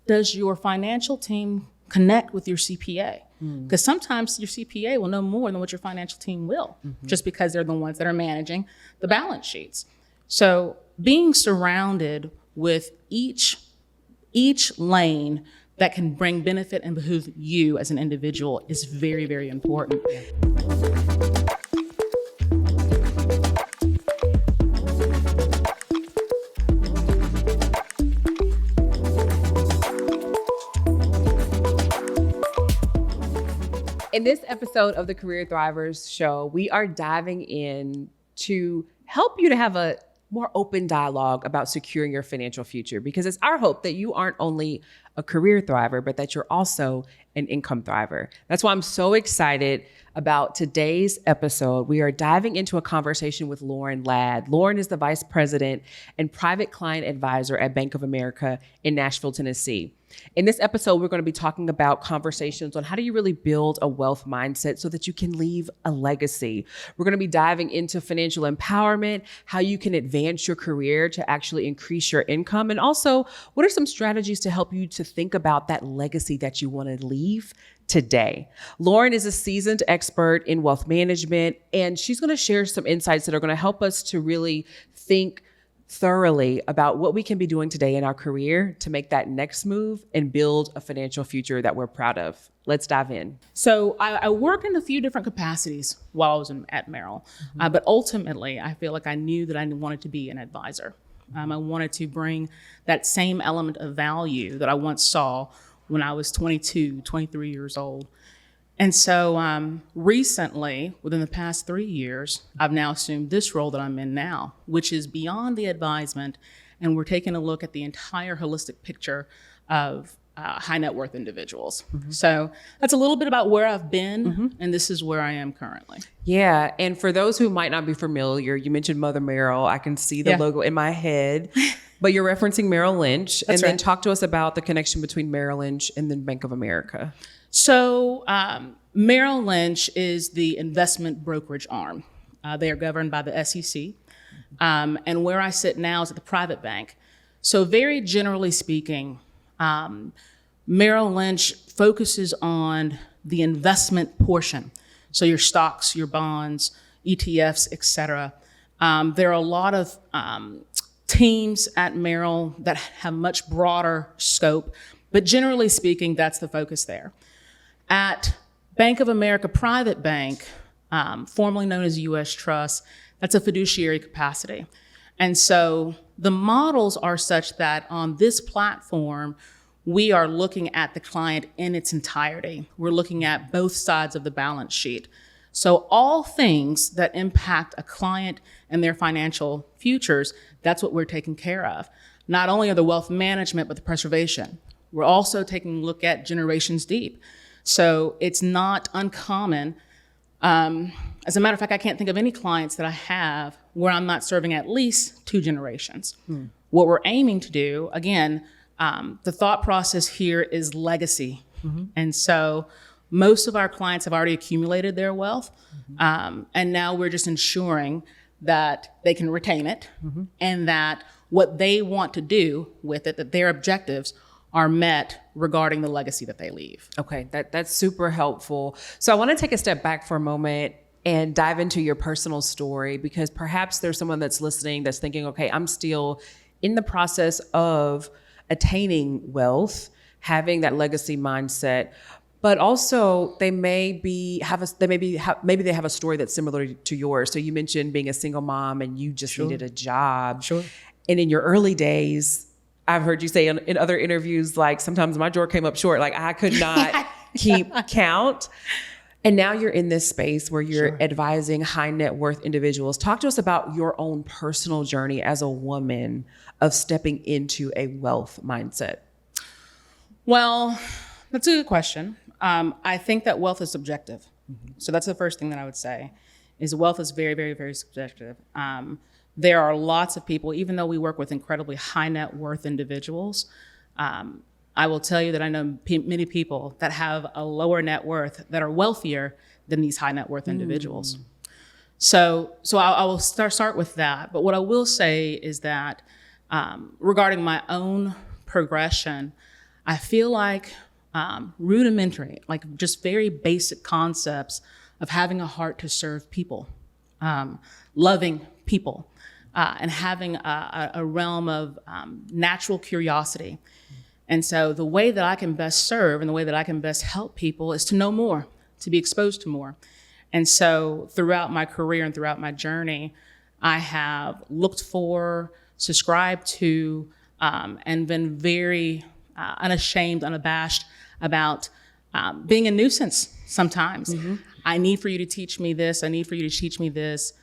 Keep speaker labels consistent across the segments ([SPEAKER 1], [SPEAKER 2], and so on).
[SPEAKER 1] does your financial team connect with your CPA? Because sometimes your CPA will know more than what your financial team will, just because they're the ones that are managing the balance sheets. So being surrounded with each lane that can bring benefit and behoove you as an individual is very, very important.
[SPEAKER 2] In this episode of the Career Thrivers Show, we are diving in to help you to have a more open dialogue about securing your financial future, because it's our hope that you aren't only a career thriver, but that you're also an income thriver. That's why I'm so excited about today's episode. We are diving into a conversation with Lauren Ladd. Lauren is the Vice President and Private Client Advisor at Bank of America in Nashville, Tennessee. In this episode, we're going to be talking about conversations on how do you really build a wealth mindset so that you can leave a legacy. We're going to be diving into financial empowerment, how you can advance your career to actually increase your income, and also what are some strategies to help you to think about that legacy that you want to leave today. Lauren is a seasoned expert in wealth management, and she's going to share some insights that are going to help us to really think thoroughly about what we can be doing today in our career to make that next move and build a financial future that we're proud of. Let's dive in.
[SPEAKER 1] So I worked in a few different capacities while I was at Merrill, but ultimately I feel like I knew that I wanted to be an advisor. I wanted to bring that same element of value that I once saw when I was 22, 23 years old. And so recently, within the past 3 years, I've now assumed this role that I'm in now, which is beyond the advisement, and we're taking a look at the entire holistic picture of high net worth individuals. So that's a little bit about where I've been, and this is where I am currently.
[SPEAKER 2] Yeah, and for those who might not be familiar, you mentioned Mother Merrill. I can see the logo in my head, but you're referencing Merrill Lynch.
[SPEAKER 1] That's
[SPEAKER 2] and then
[SPEAKER 1] right.
[SPEAKER 2] talk to us about the connection between Merrill Lynch and then Bank of America.
[SPEAKER 1] So Merrill Lynch is the investment brokerage arm. They are governed by the SEC. And where I sit now is at the private bank. So very generally speaking, Merrill Lynch focuses on the investment portion. So your stocks, your bonds, ETFs, et cetera. There are a lot of teams at Merrill that have much broader scope, but generally speaking, that's the focus there. At Bank of America Private Bank, formerly known as U.S. Trust, that's a fiduciary capacity. And so the models are such that on this platform, we are looking at the client in its entirety. We're looking at both sides of the balance sheet. So all things that impact a client and their financial futures, that's what we're taking care of. Not only are the wealth management, but the preservation. We're also taking a look at generations deep. So it's not uncommon. As a matter of fact, I can't think of any clients that I have where I'm not serving at least 2 generations. What we're aiming to do, again, the thought process here is legacy. And so most of our clients have already accumulated their wealth. And now we're just ensuring that they can retain it and that what they want to do with it, that their objectives are met regarding the legacy that they leave.
[SPEAKER 2] Okay, that's super helpful. So I want to take a step back for a moment and dive into your personal story, because perhaps there's someone that's listening that's thinking, okay, I'm still in the process of attaining wealth, having that legacy mindset, but also they maybe have a story that's similar to yours. So you mentioned being a single mom and you just needed a job. And in your early days, I've heard you say in other interviews, like sometimes my drawer came up short, like I could not keep count. And now you're in this space where you're advising high net worth individuals. Talk to us about your own personal journey as a woman of stepping into a wealth mindset.
[SPEAKER 1] Well, that's a good question. I think that wealth is subjective. So that's the first thing that I would say, is wealth is very, very, very subjective. There are lots of people, even though we work with incredibly high net worth individuals, I will tell you that I know many people that have a lower net worth that are wealthier than these high net worth individuals. So I will start with that. But what I will say is that regarding my own progression, I feel like rudimentary, like just very basic concepts of having a heart to serve people, loving people, and having a realm of natural curiosity. And so the way that I can best serve and the way that I can best help people is to know more, to be exposed to more. And so throughout my career and throughout my journey, I have looked for, subscribed to, and been very unashamed, unabashed about being a nuisance sometimes. I need for you to teach me this. I need for you to teach me this.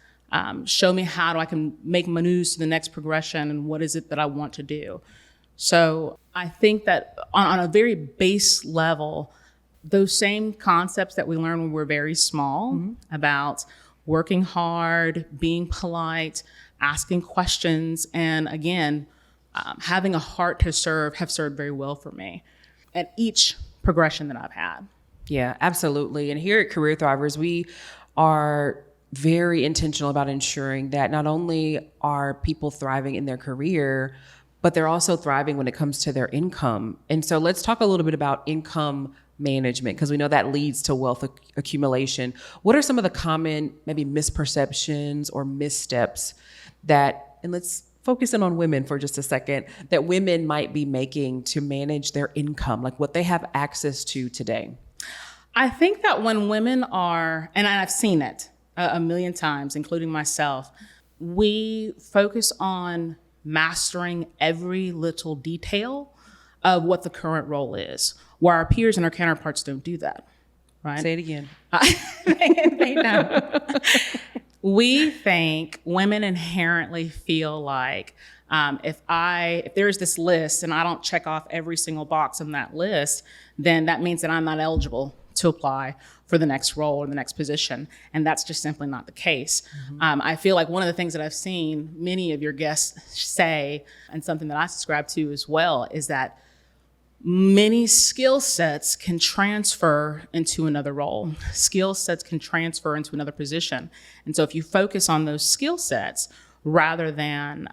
[SPEAKER 1] Show me how I can make my moves to the next progression and what is it that I want to do. So I think that on a very base level, those same concepts that we learned when we're very small about working hard, being polite, asking questions, and again, having a heart to serve have served very well for me at each progression that I've had.
[SPEAKER 2] Yeah, absolutely. And here at Career Thrivers, we are very intentional about ensuring that not only are people thriving in their career, but they're also thriving when it comes to their income. And so let's talk a little bit about income management, because we know that leads to wealth accumulation. What are some of the common maybe misperceptions or missteps that, and let's focus in on women for just a second, that women might be making to manage their income, like what they have access to today?
[SPEAKER 1] I think that when women are, and I've seen it a million times, including myself, we focus on mastering every little detail of what the current role is, where our peers and our counterparts don't do that, right?
[SPEAKER 2] Say it again.
[SPEAKER 1] They don't. We think women inherently feel like if there's this list and I don't check off every single box on that list, then that means that I'm not eligible to apply for the next role or the next position. And that's just simply not the case. I feel like one of the things that I've seen many of your guests say, and something that I subscribe to as well, is that many skill sets can transfer into another role. Skill sets can transfer into another position. And so if you focus on those skill sets rather than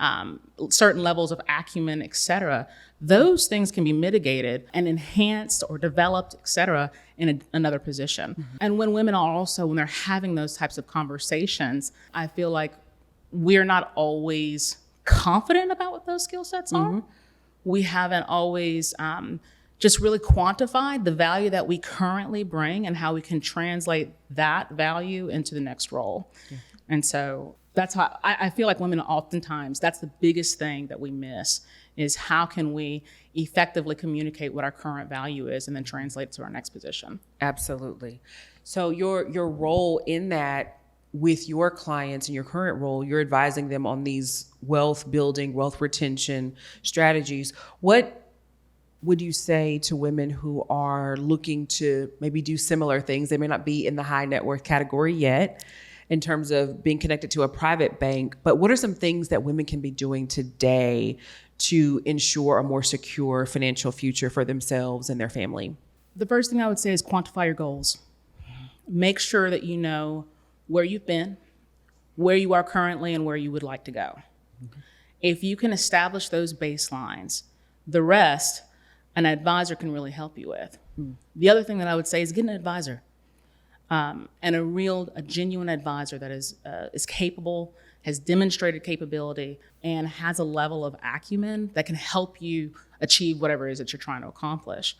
[SPEAKER 1] certain levels of acumen, et cetera, those things can be mitigated and enhanced or developed, et cetera, in another position. And when women are also, when they're having those types of conversations, I feel like we're not always confident about what those skill sets are. We haven't always just really quantified the value that we currently bring and how we can translate that value into the next role. And so that's how I feel like women oftentimes, that's the biggest thing that we miss, is how can we effectively communicate what our current value is and then translate it to our next position.
[SPEAKER 2] Absolutely. So your role in that, with your clients in your current role, you're advising them on these wealth building, wealth retention strategies. What would you say to women who are looking to maybe do similar things? They may not be in the high net worth category yet in terms of being connected to a private bank, but what are some things that women can be doing today to ensure a more secure financial future for themselves and their family?
[SPEAKER 1] The first thing I would say is quantify your goals. Make sure that you know where you've been, where you are currently, and where you would like to go. If you can establish those baselines, the rest, an advisor can really help you with. The other thing that I would say is get an advisor, and a genuine advisor that is capable, has demonstrated capability, and has a level of acumen that can help you achieve whatever it is that you're trying to accomplish.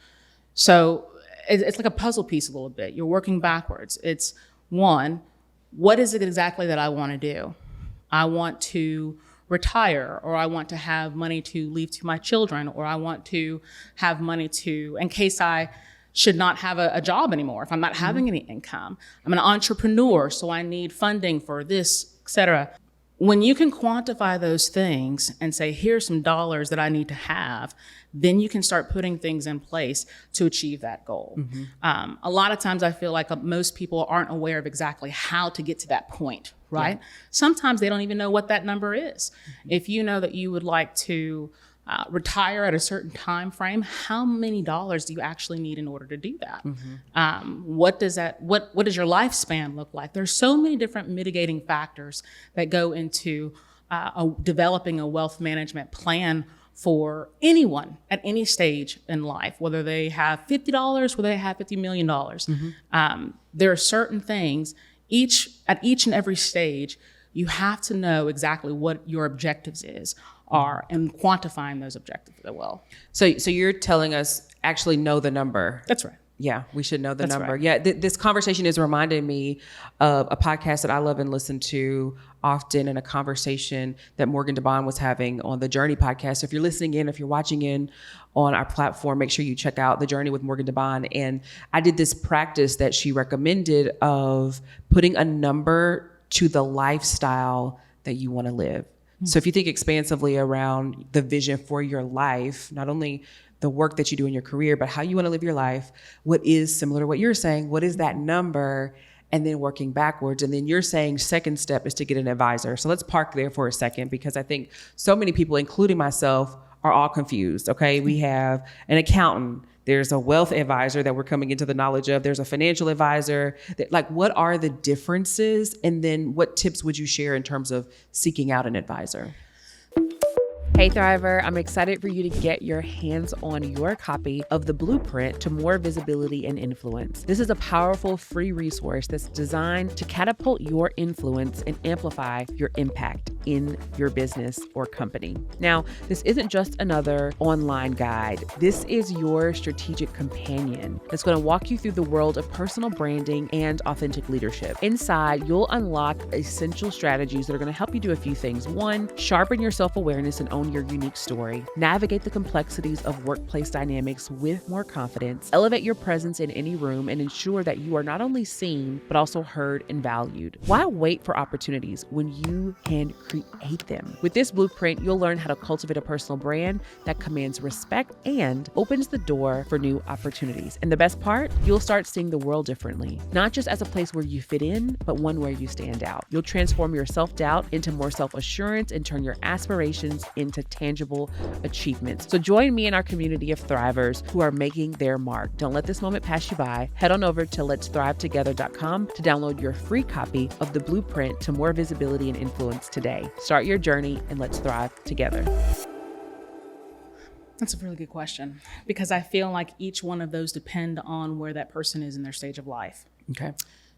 [SPEAKER 1] So it's like a puzzle piece a little bit. You're working backwards. It's one, what is it exactly that I want to do? I want to retire, or I want to have money to leave to my children, or I want to have money to, in case I should not have a job anymore, if I'm not having any income. I'm an entrepreneur, so I need funding for this, et cetera. When you can quantify those things and say, here's some dollars that I need to have, then you can start putting things in place to achieve that goal. A lot of times I feel like most people aren't aware of exactly how to get to that point, right? Yeah. Sometimes they don't even know what that number is. If you know that you would like to retire at a certain time frame, how many dollars do you actually need in order to do that? What does your lifespan look like? There's so many different mitigating factors that go into developing a wealth management plan for anyone at any stage in life, whether they have $50, whether they have $50 million. There are certain things at each and every stage, you have to know exactly what your objectives are and quantifying those objectives as well.
[SPEAKER 2] So you're telling us actually know the number.
[SPEAKER 1] That's right.
[SPEAKER 2] Yeah, we should know the
[SPEAKER 1] That's
[SPEAKER 2] number.
[SPEAKER 1] right.
[SPEAKER 2] Yeah, this conversation is reminding me of a podcast that I love and listen to often, and a conversation that Morgan DeBon was having on the Journey podcast. So if you're listening in, if you're watching in on our platform, make sure you check out the Journey with Morgan DeBon. And I did this practice that she recommended of putting a number to the lifestyle that you want to live. So if you think expansively around the vision for your life, not only the work that you do in your career, but how you want to live your life, what is similar to what you're saying, what is that number? And then working backwards. And then you're saying second step is to get an advisor. So let's park there for a second, because I think so many people, including myself, are all confused. Okay. We have an accountant. There's a wealth advisor that we're coming into the knowledge of. There's a financial advisor. Like, what are the differences? And then what tips would you share in terms of seeking out an advisor? Hey Thriver, I'm excited for you to get your hands on your copy of the Blueprint to More Visibility and Influence. This is a powerful free resource that's designed to catapult your influence and amplify your impact in your business or company. Now, this isn't just another online guide. This is your strategic companion that's going to walk you through the world of personal branding and authentic leadership. Inside, you'll unlock essential strategies that are going to help you do a few things. One, sharpen your self-awareness and own your unique story, navigate the complexities of workplace dynamics with more confidence, elevate your presence in any room, and ensure that you are not only seen, but also heard and valued. Why wait for opportunities when you can create them? With this blueprint, you'll learn how to cultivate a personal brand that commands respect and opens the door for new opportunities. And the best part, you'll start seeing the world differently, not just as a place where you fit in, but one where you stand out. You'll transform your self-doubt into more self-assurance and turn your aspirations into tangible achievements. So join me in our community of thrivers who are making their mark. Don't let this moment pass you by. Head on over to let'sthrivetogether.com to download your free copy of the Blueprint to More Visibility and Influence today. Start your journey and let's thrive together.
[SPEAKER 1] That's a really good question, because I feel like each one of those depend on where that person is in their stage of life.
[SPEAKER 2] Okay.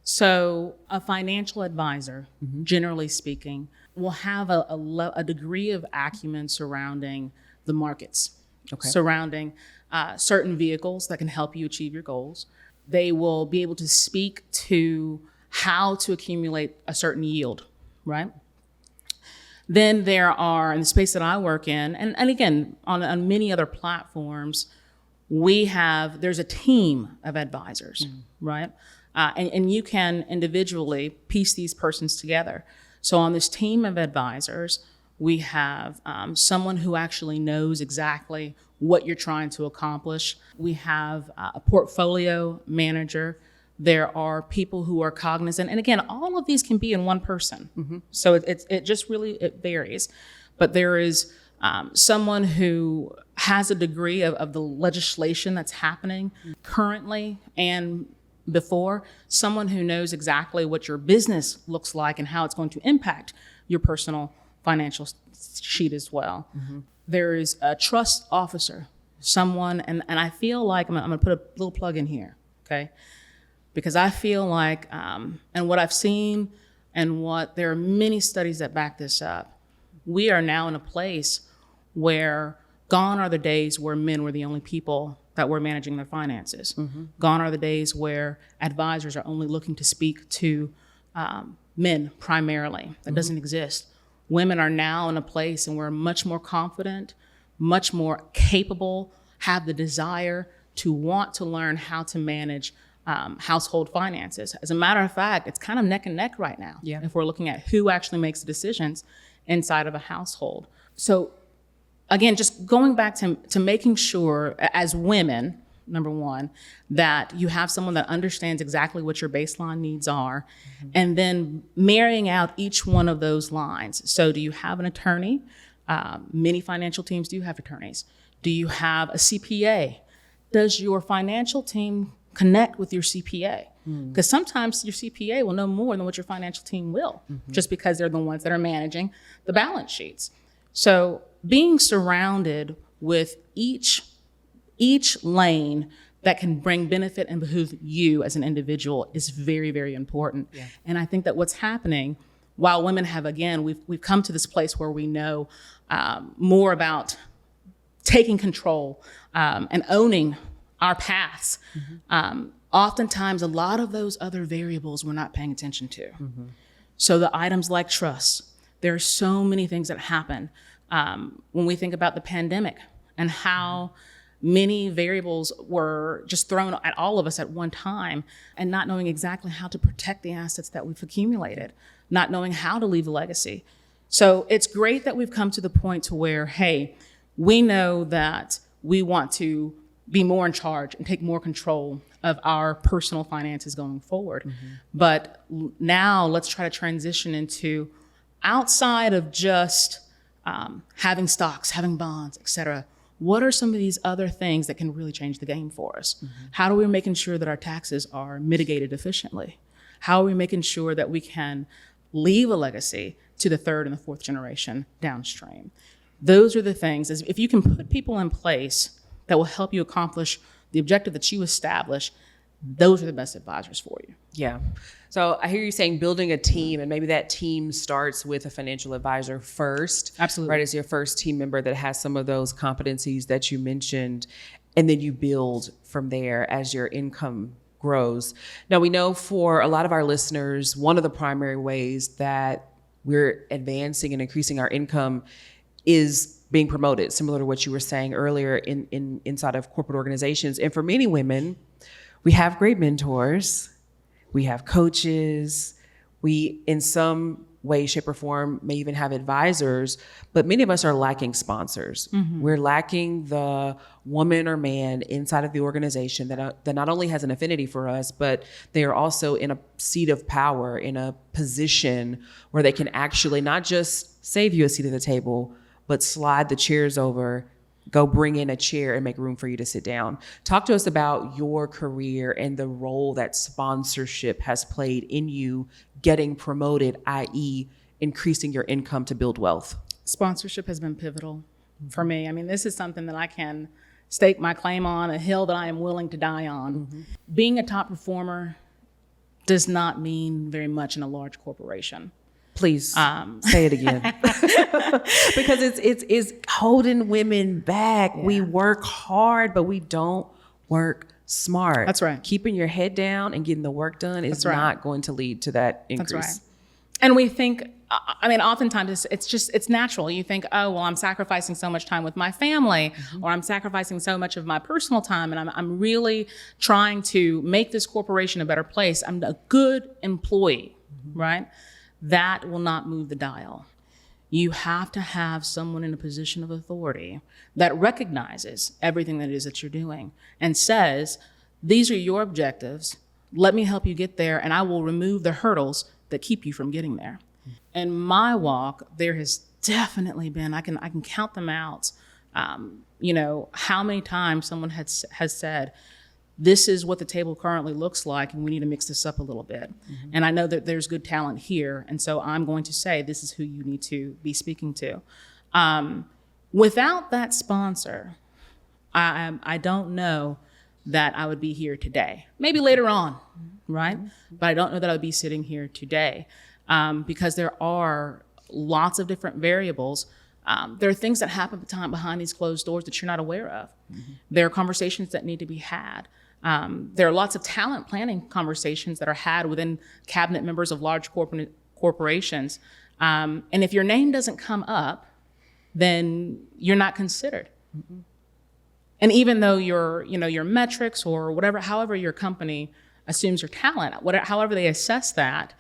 [SPEAKER 1] So a financial advisor, generally speaking, will have a degree of acumen surrounding the markets, surrounding certain vehicles that can help you achieve your goals. They will be able to speak to how to accumulate a certain yield, right? Then there are, in the space that I work in, and again, on many other platforms, there's a team of advisors, right? And you can individually piece these persons together. So on this team of advisors, we have someone who actually knows exactly what you're trying to accomplish. We have a portfolio manager. There are people who are cognizant. And again, all of these can be in one person. So it just really varies. But there is someone who has a degree of the legislation that's happening currently and before, someone who knows exactly what your business looks like and how it's going to impact your personal financial sheet as well. There is a trust officer, someone, and I feel like, I'm gonna put a little plug in here, okay? Because I feel like, and what I've seen and there are many studies that back this up, we are now in a place where gone are the days where men were the only people that were managing their finances. Gone are the days where advisors are only looking to speak to men primarily. That doesn't exist. Women are now in a place, and we're much more confident, much more capable, have the desire to want to learn how to manage household finances. As a matter of fact, it's kind of neck and neck right now. If we're looking at who actually makes the decisions inside of a household. So again, just going back to making sure as women, number one, that you have someone that understands exactly what your baseline needs are, and then marrying out each one of those lines. So do you have an attorney? Many financial teams do have attorneys. Do you have a CPA? Does your financial team connect with your CPA? Because sometimes your CPA will know more than what your financial team will, just because they're the ones that are managing the balance sheets. So being surrounded with each lane that can bring benefit and behoove you as an individual is very, very important. Yeah. And I think that what's happening, while women have, again, we've come to this place where we know more about taking control and owning our paths. Oftentimes, a lot of those other variables we're not paying attention to. So the items like trust, there are so many things that happen when we think about the pandemic and how many variables were just thrown at all of us at one time, and not knowing exactly how to protect the assets that we've accumulated, not knowing how to leave a legacy. So it's great that we've come to the point to where, hey, we know that we want to be more in charge and take more control of our personal finances going forward. But now let's try to transition into, outside of just having stocks, having bonds, et cetera, what are some of these other things that can really change the game for us? How are we making sure that our taxes are mitigated efficiently? How are we making sure that we can leave a legacy to the third and the fourth generation downstream? Those are the things, if you can put people in place that will help you accomplish the objective that you establish, those are the best advisors for you.
[SPEAKER 2] Yeah. So I hear you saying building a team, and maybe that team starts with a financial advisor first.
[SPEAKER 1] Absolutely.
[SPEAKER 2] Right, as your first team member that has some of those competencies that you mentioned, and then you build from there as your income grows. Now, we know for a lot of our listeners, one of the primary ways that we're advancing and increasing our income is being promoted, similar to what you were saying earlier inside of corporate organizations. And for many women, we have great mentors, we have coaches, we in some way, shape, or form may even have advisors, but many of us are lacking sponsors. We're lacking the woman or man inside of the organization that not only has an affinity for us, but they are also in a seat of power, in a position where they can actually not just save you a seat at the table, but slide the chairs over, go bring in a chair and make room for you to sit down. Talk to us about your career and the role that sponsorship has played in you getting promoted, i.e. increasing your income to build wealth.
[SPEAKER 1] Sponsorship has been pivotal for me. I mean, this is something that I can stake my claim on, a hill that I am willing to die on. Being a top performer does not mean very much in a large corporation.
[SPEAKER 2] Please say it again. Because it's holding women back. Yeah. We work hard, but we don't work smart.
[SPEAKER 1] That's right.
[SPEAKER 2] Keeping your head down and getting the work done is not going to lead to that increase.
[SPEAKER 1] That's right. And we think, I mean, oftentimes it's natural. You think, oh, well, I'm sacrificing so much time with my family, or I'm sacrificing so much of my personal time, and I'm really trying to make this corporation a better place. I'm a good employee, right? That will not move the dial. You have to have someone in a position of authority that recognizes everything that it is that you're doing and says, these are your objectives. Let me help you get there, and I will remove the hurdles that keep you from getting there. In my walk, there has definitely been, I can count them out, how many times someone has said, this is what the table currently looks like, and we need to mix this up a little bit. And I know that there's good talent here, and so I'm going to say this is who you need to be speaking to. Without that sponsor, I don't know that I would be here today. Maybe later on, right? But I don't know that I would be sitting here today because there are lots of different variables. There are things that happen behind these closed doors that you're not aware of. There are conversations that need to be had. There are lots of talent planning conversations that are had within cabinet members of large corporations. And if your name doesn't come up, then you're not considered. And even though your metrics or whatever, however your company assumes your talent, however they assess that,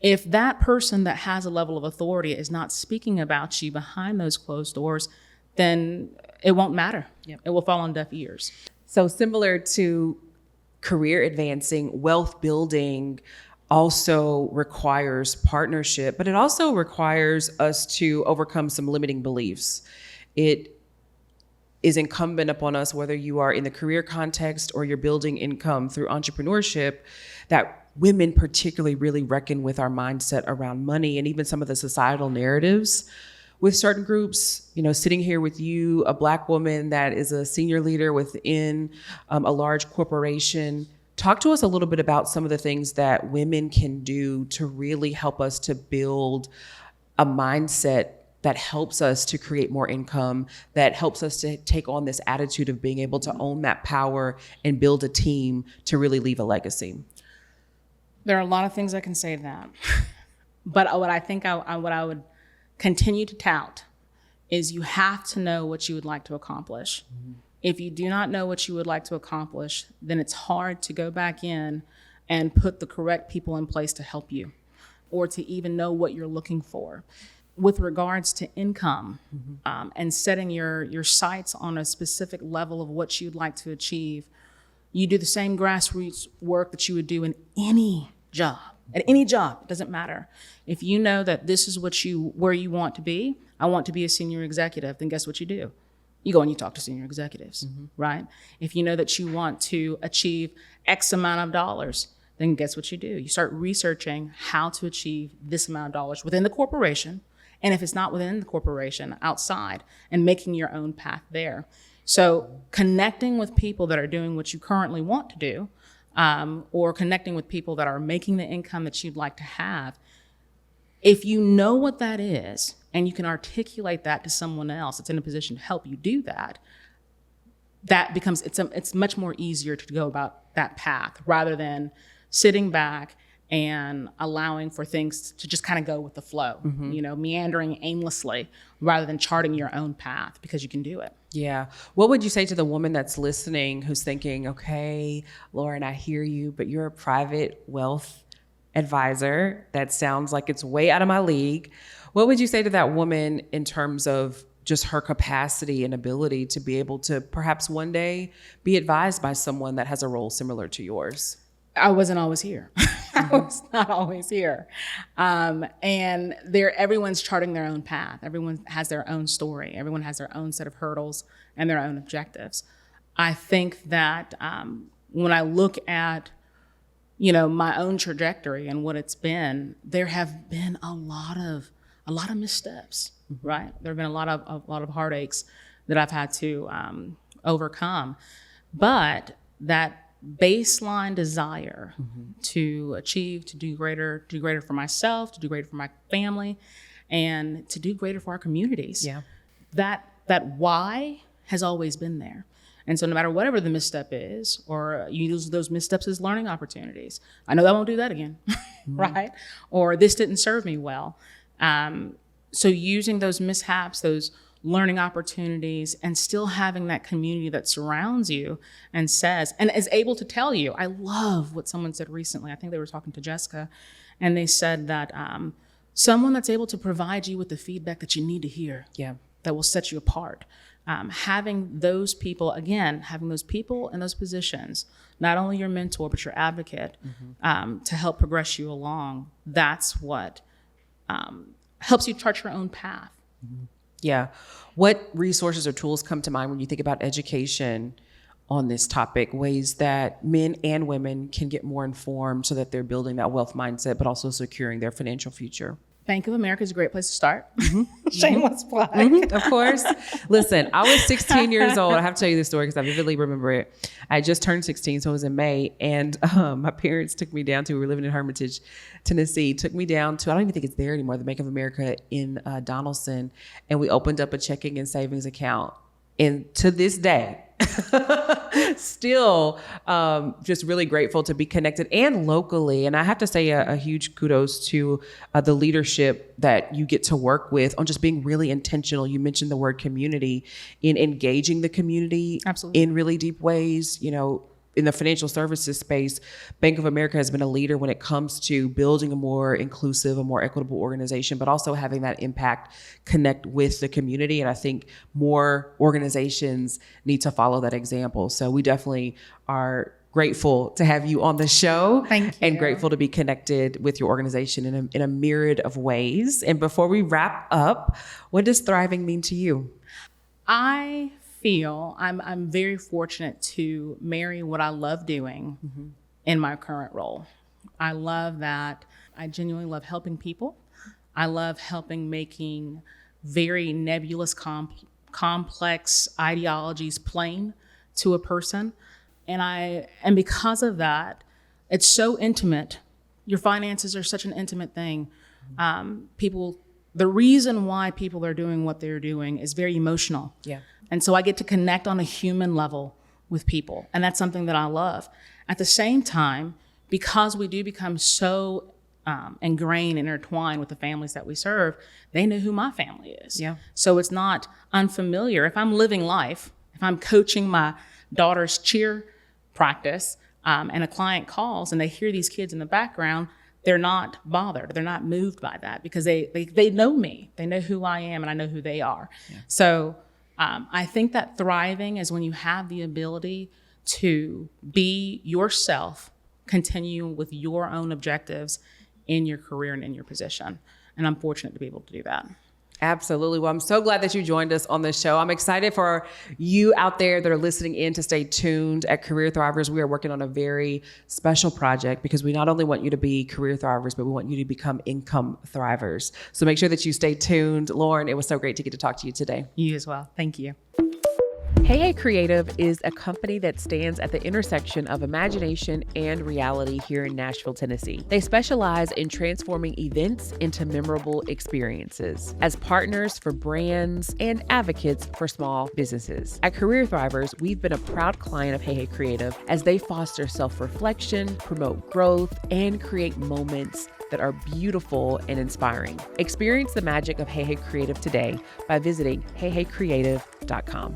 [SPEAKER 1] if that person that has a level of authority is not speaking about you behind those closed doors, then it won't matter. Yep. It will fall on deaf ears.
[SPEAKER 2] So similar to career advancing, wealth building also requires partnership, but it also requires us to overcome some limiting beliefs. It is incumbent upon us, whether you are in the career context or you're building income through entrepreneurship, that women particularly really reckon with our mindset around money and even some of the societal narratives with certain groups, sitting here with you, a Black woman that is a senior leader within a large corporation, talk to us a little bit about some of the things that women can do to really help us to build a mindset that helps us to create more income, that helps us to take on this attitude of being able to own that power and build a team to really leave a legacy.
[SPEAKER 1] There are a lot of things I can say to that. But what I think what I would continue to tout is you have to know what you would like to accomplish. Mm-hmm. If you do not know what you would like to accomplish, then it's hard to go back in and put the correct people in place to help you or to even know what you're looking for. With regards to income, and setting your sights on a specific level of what you'd like to achieve, you do the same grassroots work that you would do in any job. At any job, it doesn't matter. If you know that this is where you want to be, I want to be a senior executive, then guess what you do? You go and you talk to senior executives, right? If you know that you want to achieve X amount of dollars, then guess what you do? You start researching how to achieve this amount of dollars within the corporation. And if it's not within the corporation, outside, and making your own path there. So connecting with people that are doing what you currently want to do, or connecting with people that are making the income that you'd like to have, if you know what that is, and you can articulate that to someone else that's in a position to help you do that, that becomes, it's much more easier to go about that path rather than sitting back and allowing for things to just kind of go with the flow, meandering aimlessly rather than charting your own path, because you can do it.
[SPEAKER 2] Yeah. What would you say to the woman that's listening who's thinking, okay, Lauren, I hear you, but you're a private wealth advisor. That sounds like it's way out of my league. What would you say to that woman in terms of just her capacity and ability to be able to perhaps one day be advised by someone that has a role similar to yours?
[SPEAKER 1] I wasn't always here. I was not always here. And everyone's charting their own path. Everyone has their own story. Everyone has their own set of hurdles and their own objectives. I think that when I look at, my own trajectory and what it's been, there have been a lot of missteps, right? There have been a lot of heartaches that I've had to overcome, but that baseline desire to achieve, to do greater for myself, to do greater for my family, and to do greater for our communities.
[SPEAKER 2] Yeah.
[SPEAKER 1] That why has always been there. And so no matter whatever the misstep is, or you use those missteps as learning opportunities. I know I won't do that again, right? Or this didn't serve me well. So using those mishaps, those learning opportunities, and still having that community that surrounds you and says, and is able to tell you. I love what someone said recently. I think they were talking to Jessica, and they said that someone that's able to provide you with the feedback that you need to hear, that will set you apart. Having those people in those positions, not only your mentor, but your advocate, to help progress you along, that's what helps you chart your own path.
[SPEAKER 2] Yeah. What resources or tools come to mind when you think about education on this topic, ways that men and women can get more informed so that they're building that wealth mindset, but also securing their financial future?
[SPEAKER 1] Bank of America is a great place to start. Shameless plug.
[SPEAKER 2] Of course. Listen, I was 16 years old. I have to tell you this story because I vividly remember it. I just turned 16, so it was in May. And my parents took me down we were living in Hermitage, Tennessee, took me down to, I don't even think it's there anymore, the Bank of America in Donaldson. And we opened up a checking and savings account. And to this day, still just really grateful to be connected and locally. And I have to say a huge kudos to the leadership that you get to work with on just being really intentional. You mentioned the word community, in engaging the community.
[SPEAKER 1] Absolutely.
[SPEAKER 2] In really deep ways. In the financial services space, Bank of America has been a leader when it comes to building a more inclusive, a more equitable organization, but also having that impact connect with the community. And I think more organizations need to follow that example. So we definitely are grateful to have you on the show.
[SPEAKER 1] Thank you.
[SPEAKER 2] And grateful to be connected with your organization in a myriad of ways. And before we wrap up, what does thriving mean to you?
[SPEAKER 1] I feel I'm very fortunate to marry what I love doing in my current role. I love that. I genuinely love helping people. I love making very nebulous, complex ideologies plain to a person. And because of that, it's so intimate. Your finances are such an intimate thing. The reason why people are doing what they're doing is very emotional.
[SPEAKER 2] Yeah.
[SPEAKER 1] And so I get to connect on a human level with people. And that's something that I love. At the same time, because we do become so ingrained, intertwined with the families that we serve, they know who my family is.
[SPEAKER 2] Yeah.
[SPEAKER 1] So it's not unfamiliar. If I'm living life, if I'm coaching my daughter's cheer practice, and a client calls and they hear these kids in the background, they're not bothered. They're not moved by that because they know me. They know who I am and I know who they are. Yeah. So I think that thriving is when you have the ability to be yourself, continue with your own objectives in your career and in your position. And I'm fortunate to be able to do that.
[SPEAKER 2] Absolutely. Well, I'm so glad that you joined us on this show. I'm excited for you out there that are listening in to stay tuned. At Career Thrivers, we are working on a very special project because we not only want you to be career thrivers, but we want you to become income thrivers. So make sure that you stay tuned. Lauren, it was so great to get to talk to you today.
[SPEAKER 1] You as well. Thank you.
[SPEAKER 2] Hey Creative is a company that stands at the intersection of imagination and reality here in Nashville, Tennessee. They specialize in transforming events into memorable experiences as partners for brands and advocates for small businesses. At Career Thrivers, we've been a proud client of Hey Creative as they foster self-reflection, promote growth, and create moments that are beautiful and inspiring. Experience the magic of Hey Creative today by visiting heycreative.com.